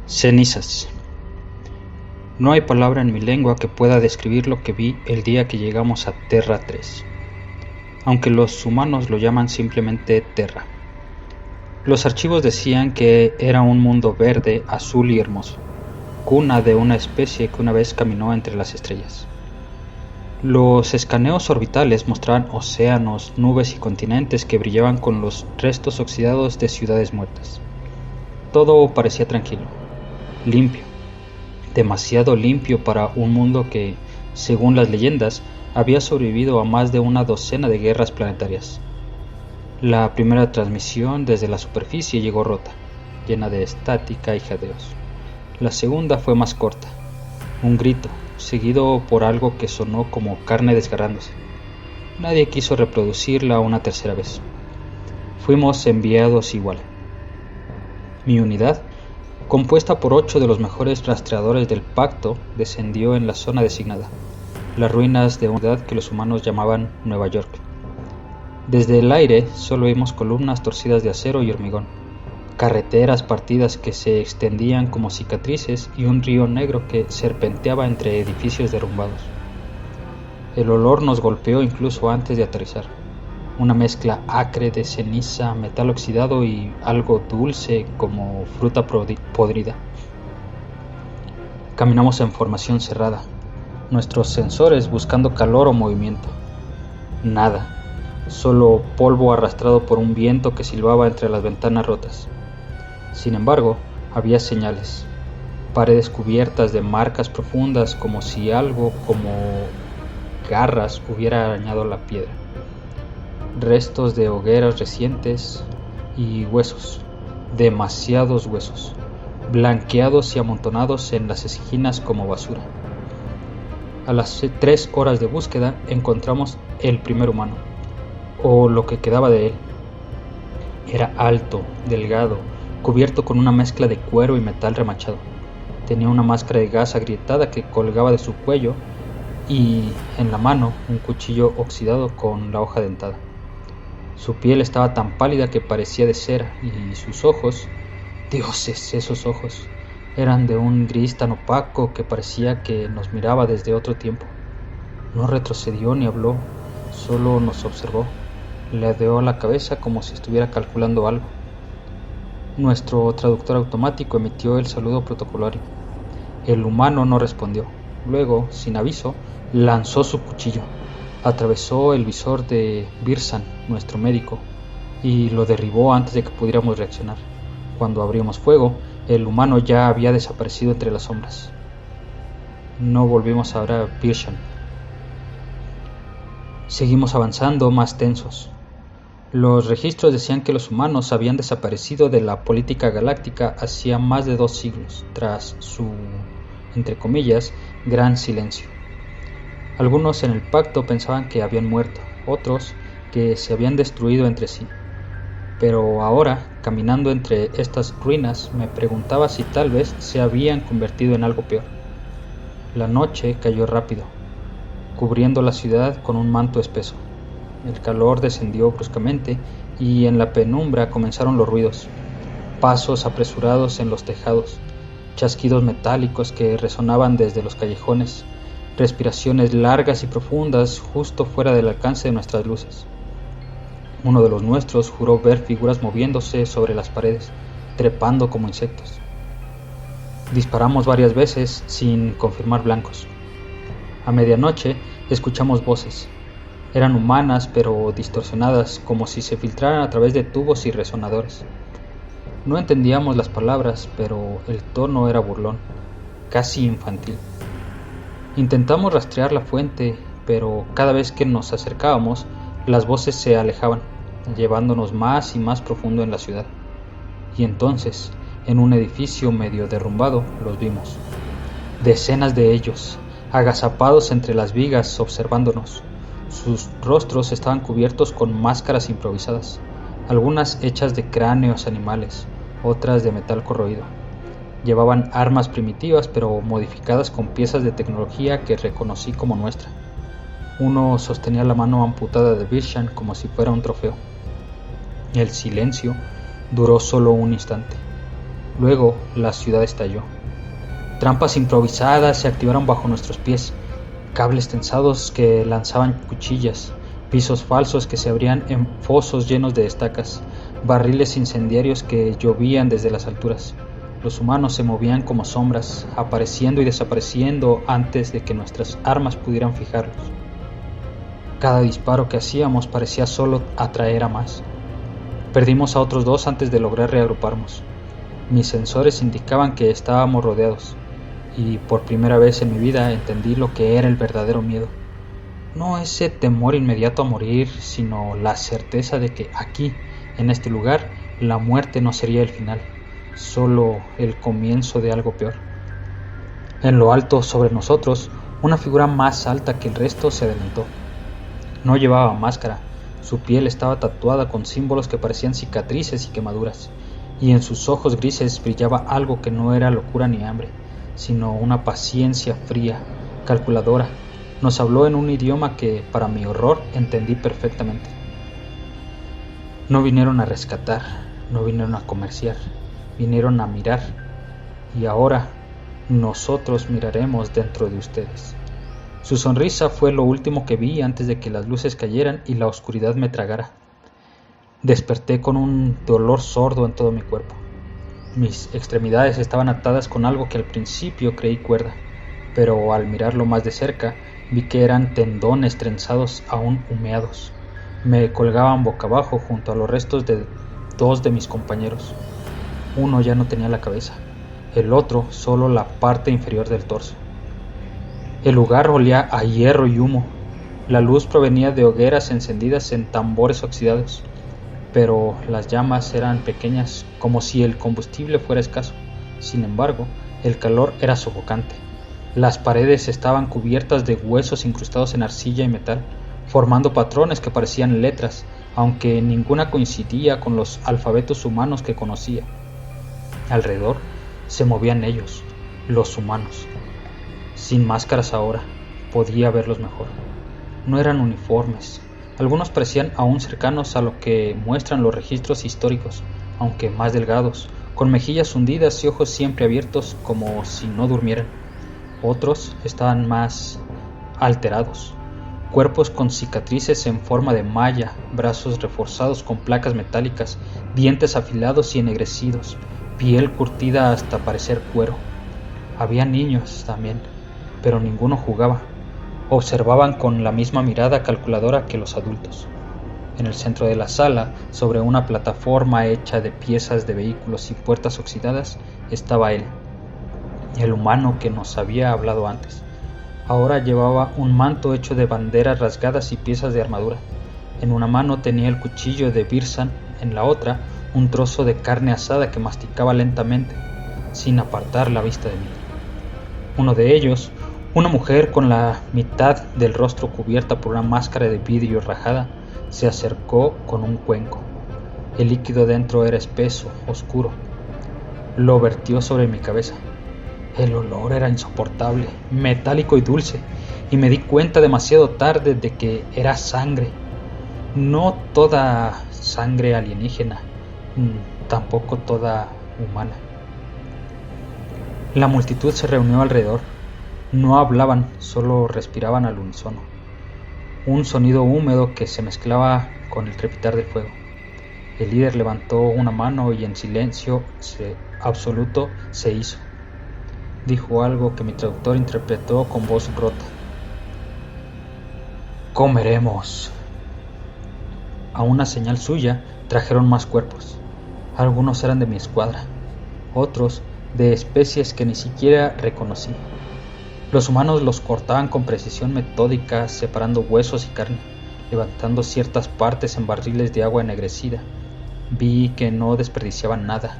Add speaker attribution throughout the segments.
Speaker 1: Cenizas. No hay palabra en mi lengua que pueda describir lo que vi el día que llegamos a Terra 3, aunque los humanos lo llaman simplemente Terra. Los archivos decían que era un mundo verde, azul y hermoso, cuna de una especie que una vez caminó entre las estrellas. Los escaneos orbitales mostraban océanos, nubes y continentes que brillaban con los restos oxidados de ciudades muertas. Todo parecía tranquilo, limpio, demasiado limpio para un mundo que, según las leyendas, había sobrevivido a más de una docena de guerras planetarias. La primera transmisión desde la superficie llegó rota, llena de estática y jadeos. La segunda fue más corta, un grito, seguido por algo que sonó como carne desgarrándose. Nadie quiso reproducirla una tercera vez. Fuimos enviados igual. Mi unidad, compuesta por 8 de los mejores rastreadores del pacto, descendió en la zona designada, las ruinas de una ciudad que los humanos llamaban Nueva York. Desde el aire solo vimos columnas torcidas de acero y hormigón, carreteras partidas que se extendían como cicatrices y un río negro que serpenteaba entre edificios derrumbados. El olor nos golpeó incluso antes de aterrizar, una mezcla acre de ceniza, metal oxidado y algo dulce como fruta podrida. Caminamos en formación cerrada, nuestros sensores buscando calor o movimiento. Nada, solo polvo arrastrado por un viento que silbaba entre las ventanas rotas. Sin embargo, había señales, paredes cubiertas de marcas profundas como si algo como garras hubiera arañado la piedra. Restos de hogueras recientes y huesos, demasiados huesos, blanqueados y amontonados en las esquinas como basura. A las 3 horas de búsqueda encontramos el primer humano, o lo que quedaba de él. Era alto, delgado, cubierto con una mezcla de cuero y metal remachado. Tenía una máscara de gas agrietada que colgaba de su cuello y en la mano un cuchillo oxidado con la hoja dentada. Su piel estaba tan pálida que parecía de cera y sus ojos, dioses, esos ojos, eran de un gris tan opaco que parecía que nos miraba desde otro tiempo. No retrocedió ni habló, solo nos observó. Le dio la cabeza como si estuviera calculando algo. Nuestro traductor automático emitió el saludo protocolario. El humano no respondió. Luego, sin aviso, lanzó su cuchillo. Atravesó el visor de Birsan, nuestro médico, y lo derribó antes de que pudiéramos reaccionar. Cuando abrimos fuego, el humano ya había desaparecido entre las sombras. No volvimos a ver a Birsan. Seguimos avanzando más tensos. Los registros decían que los humanos habían desaparecido de la política galáctica hacía más de 2 siglos, tras su, entre comillas, gran silencio. Algunos en el pacto pensaban que habían muerto, otros que se habían destruido entre sí. Pero ahora, caminando entre estas ruinas, me preguntaba si tal vez se habían convertido en algo peor. La noche cayó rápido, cubriendo la ciudad con un manto espeso. El calor descendió bruscamente y en la penumbra comenzaron los ruidos, pasos apresurados en los tejados, chasquidos metálicos que resonaban desde los callejones, respiraciones largas y profundas justo fuera del alcance de nuestras luces. Uno de los nuestros juró ver figuras moviéndose sobre las paredes, trepando como insectos. Disparamos varias veces sin confirmar blancos. A medianoche escuchamos voces. Eran humanas pero distorsionadas, como si se filtraran a través de tubos y resonadores. No entendíamos las palabras, pero el tono era burlón, casi infantil. Intentamos rastrear la fuente, pero cada vez que nos acercábamos, las voces se alejaban, llevándonos más y más profundo en la ciudad. Y entonces, en un edificio medio derrumbado, los vimos. Decenas de ellos, agazapados entre las vigas, observándonos. Sus rostros estaban cubiertos con máscaras improvisadas, algunas hechas de cráneos animales, otras de metal corroído. Llevaban armas primitivas pero modificadas con piezas de tecnología que reconocí como nuestra. Uno sostenía la mano amputada de Birsan como si fuera un trofeo. El silencio duró solo un instante. Luego la ciudad estalló. Trampas improvisadas se activaron bajo nuestros pies, cables tensados que lanzaban cuchillas, pisos falsos que se abrían en fosos llenos de estacas, barriles incendiarios que llovían desde las alturas. Los humanos se movían como sombras, apareciendo y desapareciendo antes de que nuestras armas pudieran fijarlos. Cada disparo que hacíamos parecía solo atraer a más. Perdimos a otros 2 antes de lograr reagruparnos. Mis sensores indicaban que estábamos rodeados, y por primera vez en mi vida entendí lo que era el verdadero miedo. No ese temor inmediato a morir, sino la certeza de que aquí, en este lugar, la muerte no sería el final, solo el comienzo de algo peor. En lo alto sobre nosotros, una figura más alta que el resto se adelantó. No llevaba máscara, su piel estaba tatuada con símbolos que parecían cicatrices y quemaduras, y en sus ojos grises brillaba algo que no era locura ni hambre, sino una paciencia fría, calculadora. Nos habló en un idioma que, para mi horror, entendí perfectamente. No vinieron a rescatar, no vinieron a comerciar, vinieron a mirar, y ahora nosotros miraremos dentro de ustedes. Su sonrisa fue lo último que vi antes de que las luces cayeran y la oscuridad me tragara. Desperté con un dolor sordo en todo mi cuerpo. Mis extremidades estaban atadas con algo que al principio creí cuerda, pero al mirarlo más de cerca vi que eran tendones trenzados aún humeados. Me colgaban boca abajo junto a los restos de 2 de mis compañeros. Uno ya no tenía la cabeza, el otro solo la parte inferior del torso. El lugar olía a hierro y humo. La luz provenía de hogueras encendidas en tambores oxidados, pero las llamas eran pequeñas, como si el combustible fuera escaso. Sin embargo, el calor era sofocante. Las paredes estaban cubiertas de huesos incrustados en arcilla y metal, formando patrones que parecían letras, aunque ninguna coincidía con los alfabetos humanos que conocía. Alrededor se movían ellos, los humanos. Sin máscaras ahora, podía verlos mejor. No eran uniformes. Algunos parecían aún cercanos a lo que muestran los registros históricos, aunque más delgados, con mejillas hundidas y ojos siempre abiertos como si no durmieran. Otros estaban más alterados, cuerpos con cicatrices en forma de malla, brazos reforzados con placas metálicas, dientes afilados y ennegrecidos, piel curtida hasta parecer cuero. Había niños también, pero ninguno jugaba. Observaban con la misma mirada calculadora que los adultos. En el centro de la sala, sobre una plataforma hecha de piezas de vehículos y puertas oxidadas, estaba él, el humano que nos había hablado antes. Ahora llevaba un manto hecho de banderas rasgadas y piezas de armadura. En una mano tenía el cuchillo de Birsan, en la otra un trozo de carne asada que masticaba lentamente, sin apartar la vista de mí. Uno de ellos, una mujer con la mitad del rostro cubierta por una máscara de vidrio rajada, se acercó con un cuenco. El líquido dentro era espeso, oscuro. Lo vertió sobre mi cabeza. El olor era insoportable, metálico y dulce, y me di cuenta demasiado tarde de que era sangre. No toda sangre alienígena, tampoco toda humana. La multitud se reunió alrededor. No hablaban, solo respiraban al unísono. Un sonido húmedo que se mezclaba con el crepitar del fuego. El líder levantó una mano y en silencio absoluto se hizo. Dijo algo que mi traductor interpretó con voz rota. Comeremos. A una señal suya trajeron más cuerpos. Algunos eran de mi escuadra, otros de especies que ni siquiera reconocí. Los humanos los cortaban con precisión metódica, separando huesos y carne, levantando ciertas partes en barriles de agua ennegrecida. Vi que no desperdiciaban nada.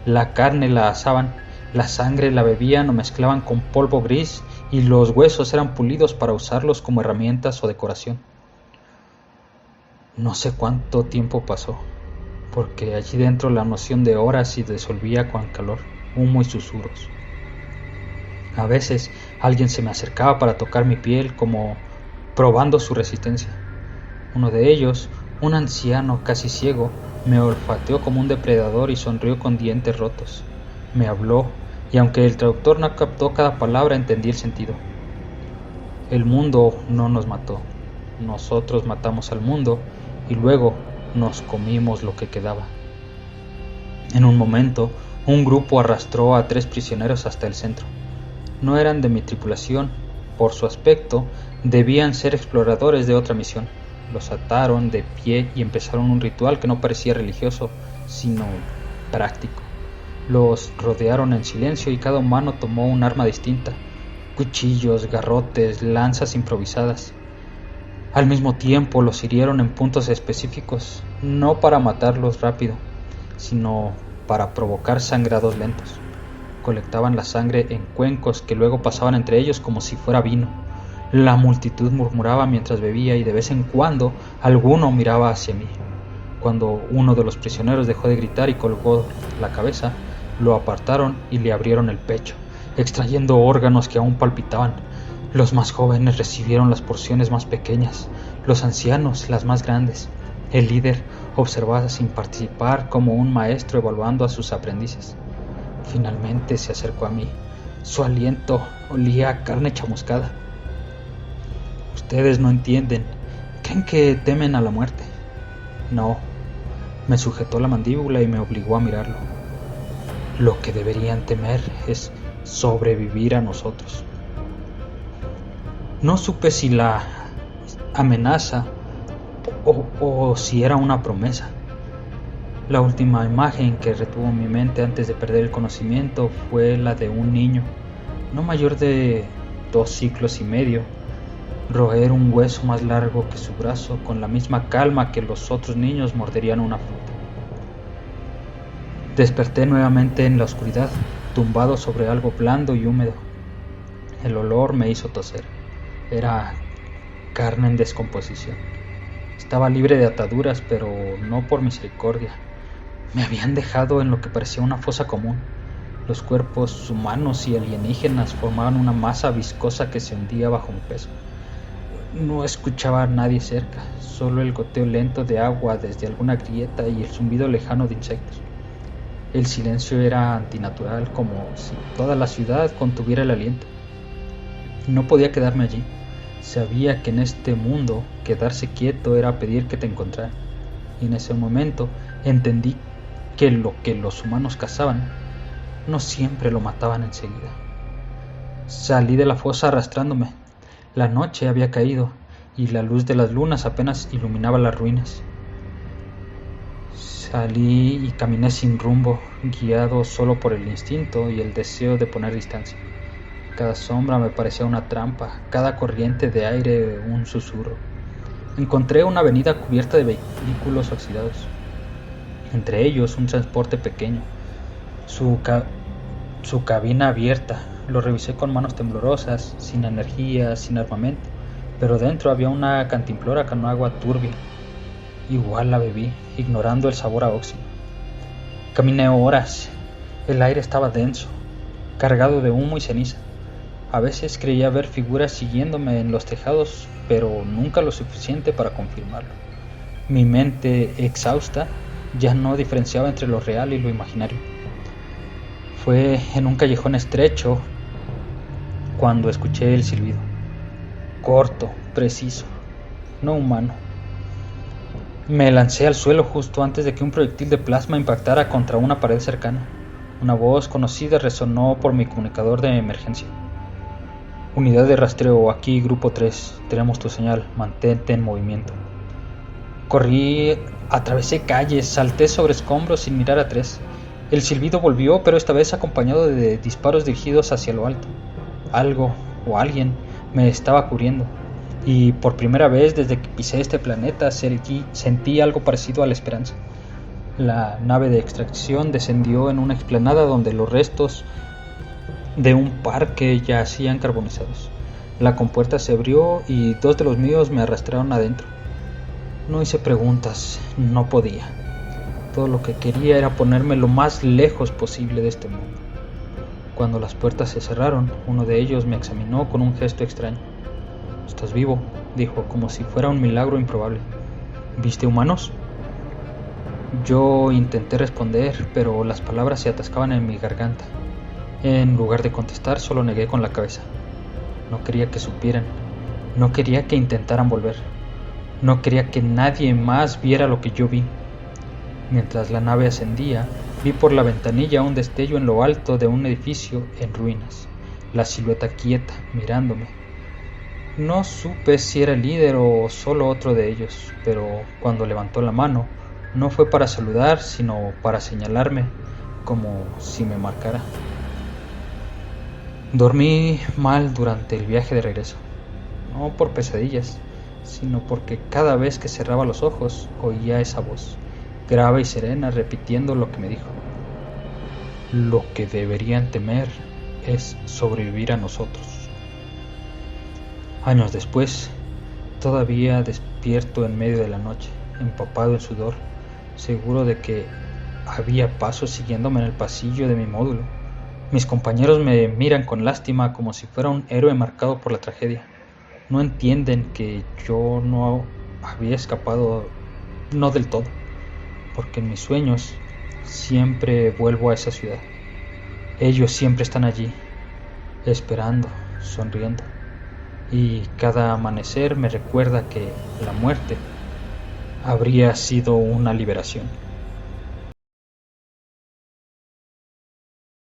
Speaker 1: La carne la asaban, la sangre la bebían o mezclaban con polvo gris y los huesos eran pulidos para usarlos como herramientas o decoración. No sé cuánto tiempo pasó, porque allí dentro la noción de horas se disolvía con calor, humo y susurros. A veces alguien se me acercaba para tocar mi piel como probando su resistencia. Uno de ellos, un anciano casi ciego, me olfateó como un depredador y sonrió con dientes rotos. Me habló, y aunque el traductor no captó cada palabra, entendí el sentido. El mundo no nos mató. Nosotros matamos al mundo y luego nos comimos lo que quedaba. En un momento, un grupo arrastró a 3 prisioneros hasta el centro. No eran de mi tripulación. Por su aspecto, debían ser exploradores de otra misión. Los ataron de pie y empezaron un ritual que no parecía religioso, sino práctico. Los rodearon en silencio y cada humano tomó un arma distinta: cuchillos, garrotes, lanzas improvisadas. Al mismo tiempo los hirieron en puntos específicos, no para matarlos rápido, sino para provocar sangrados lentos. Colectaban la sangre en cuencos que luego pasaban entre ellos como si fuera vino. La multitud murmuraba mientras bebía y de vez en cuando alguno miraba hacia mí. Cuando uno de los prisioneros dejó de gritar y colgó la cabeza, lo apartaron y le abrieron el pecho, extrayendo órganos que aún palpitaban. Los más jóvenes recibieron las porciones más pequeñas, los ancianos las más grandes. El líder observaba sin participar como un maestro evaluando a sus aprendices. Finalmente se acercó a mí. Su aliento olía a carne chamuscada. Ustedes no entienden. ¿Creen que temen a la muerte? No. Me sujetó la mandíbula y me obligó a mirarlo. Lo que deberían temer es sobrevivir a nosotros. No supe si la amenaza o si era una promesa. La última imagen que retuvo mi mente antes de perder el conocimiento fue la de un niño, no mayor de 2 siglos y medio, roer un hueso más largo que su brazo con la misma calma que los otros niños morderían una fruta. Desperté nuevamente en la oscuridad, tumbado sobre algo blando y húmedo. El olor me hizo toser. Era carne en descomposición. Estaba libre de ataduras, pero no por misericordia. Me habían dejado en lo que parecía una fosa común. Los cuerpos humanos y alienígenas formaban una masa viscosa que se hundía bajo mi peso. No escuchaba a nadie cerca, solo el goteo lento de agua desde alguna grieta y el zumbido lejano de insectos. El silencio era antinatural, como si toda la ciudad contuviera el aliento. No podía quedarme allí. Sabía que en este mundo quedarse quieto era pedir que te encontraran. Y en ese momento entendí que lo que los humanos cazaban no siempre lo mataban enseguida. Salí de la fosa arrastrándome. La noche había caído y la luz de las lunas apenas iluminaba las ruinas. Salí y caminé sin rumbo, guiado solo por el instinto y el deseo de poner distancia. Cada sombra me parecía una trampa, cada corriente de aire un susurro. Encontré una avenida cubierta de vehículos oxidados. Entre ellos un transporte pequeño, su cabina abierta. Lo revisé con manos temblorosas, sin energía, sin armamento, pero dentro había una cantimplora con agua turbia. Igual la bebí, ignorando el sabor a óxido. Caminé horas. El aire estaba denso, cargado de humo y ceniza. A veces creía ver figuras siguiéndome en los tejados, pero nunca lo suficiente para confirmarlo. Mi mente, exhausta, ya no diferenciaba entre lo real y lo imaginario. Fue en un callejón estrecho cuando escuché el silbido. Corto, preciso, no humano. Me lancé al suelo justo antes de que un proyectil de plasma impactara contra una pared cercana. Una voz conocida resonó por mi comunicador de emergencia. Unidad de rastreo, aquí grupo 3, tenemos tu señal, mantente en movimiento. Corrí, atravesé calles, salté sobre escombros sin mirar atrás. El silbido volvió, pero esta vez acompañado de disparos dirigidos hacia lo alto. Algo o alguien me estaba cubriendo, y por primera vez desde que pisé este planeta sentí algo parecido a la esperanza. La nave de extracción descendió en una explanada donde los restos de un parque yacían carbonizados. La compuerta se abrió y 2 de los míos me arrastraron adentro. No hice preguntas, no podía. Todo lo que quería era ponerme lo más lejos posible de este mundo. Cuando las puertas se cerraron, uno de ellos me examinó con un gesto extraño. «¿Estás vivo?», dijo, como si fuera un milagro improbable. «¿Viste humanos?». Yo intenté responder, pero las palabras se atascaban en mi garganta. En lugar de contestar, solo negué con la cabeza. No quería que supieran, no quería que intentaran volver, no quería que nadie más viera lo que yo vi. Mientras la nave ascendía, vi por la ventanilla un destello en lo alto de un edificio en ruinas, la silueta quieta, mirándome. No supe si era el líder o solo otro de ellos, pero cuando levantó la mano, no fue para saludar, sino para señalarme, como si me marcara. Dormí mal durante el viaje de regreso, no por pesadillas, sino porque cada vez que cerraba los ojos oía esa voz, grave y serena, repitiendo lo que me dijo. Lo que deberían temer es sobrevivir a nosotros. Años después, todavía despierto en medio de la noche, empapado en sudor, seguro de que había pasos siguiéndome en el pasillo de mi módulo. Mis compañeros me miran con lástima como si fuera un héroe marcado por la tragedia. No entienden que yo no había escapado, no del todo, porque en mis sueños siempre vuelvo a esa ciudad. Ellos siempre están allí, esperando, sonriendo. Y cada amanecer me recuerda que la muerte habría sido una liberación.